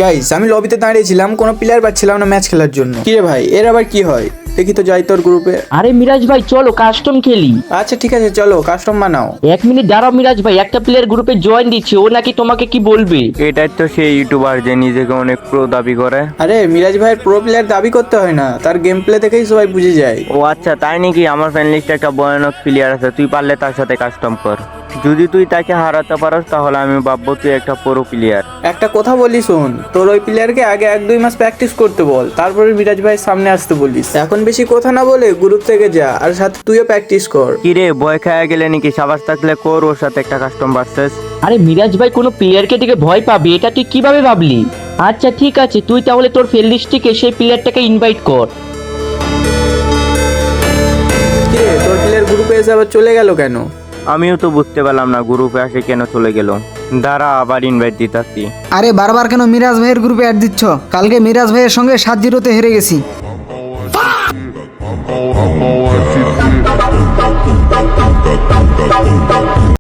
Guys আমি লবিতে দাঁড়িয়েছিলাম, কোনো প্লেয়ার পাচ্ছিলাম না ম্যাচ খেলার জন্য। কি রে ভাই, এর আবার কি হয়? দেখি তো যাই তোর গ্রুপে। আরে মিরাজ ভাই চলো কাস্টম খেলি। আচ্ছা ঠিক আছে, চলো কাস্টম বানাও। 1 মিনিট দাঁড়াও মিরাজ ভাই, একটা প্লেয়ার গ্রুপে জয়েন দিচ্ছে, ও নাকি তোমাকে কি বলবে। এটাই তো সেই ইউটিউবার যে নিজেকে অনেক প্রো দাবি করে। আরে মিরাজ ভাইয়ের প্রো প্লেয়ার দাবি করতে হয় না, তার গেম প্লে দেখেই সবাই বুঝে যায়। ও আচ্ছা, তাই নাকি? আমার ফ্রেন্ড লিস্টে একটা ভয়ানক প্লেয়ার আছে, তুই পারলে তার সাথে কাস্টম কর। যদি তুই তাকে হারাতে পারস তাহলে আমি ভাববো তুই একটা প্রো প্লেয়ার। একটা কথা বলি শোন, তোর ওই প্লেয়ারকে আগে 1-2 মাস প্র্যাকটিস করতে বল, তারপরে মিরাজ ভাইয়ের সামনে আসতে বলিস। এখন বেশি কথা না বলে গ্রুপ থেকে যা, আর সাথে তুইও প্র্যাকটিস কর। কিরে ভয় খাওয়া গেলে নাকি? সাবাস থাকলে কর ওর সাথে একটা কাস্টম ভার্সেস। আরে মিরাজ ভাই কোনো প্লেয়ারকে দেখে ভয় পাবি, এটা তুই কিভাবে ভাবলি? আচ্ছা ঠিক আছে, তুই তাহলে তোর ফ্রেন্ড লিস্ট থেকে সেই প্লেয়ারটাকে ইনভাইট কর। কি রে, তোর প্লেয়ার গ্রুপে এসে আবার চলে গেল কেন? আমিও তো বুঝতে পারলাম না গ্রুপে আসে কেন চলে গেল। দাঁড়া আবার ইনভাইট দিতাছি। আরে বারবার কেন মিরাজ ভাইয়ের গ্রুপে অ্যাড দিচ্ছ? কালকে মিরাজ ভাইয়ের সঙ্গে 7-0 হেরে গেছি।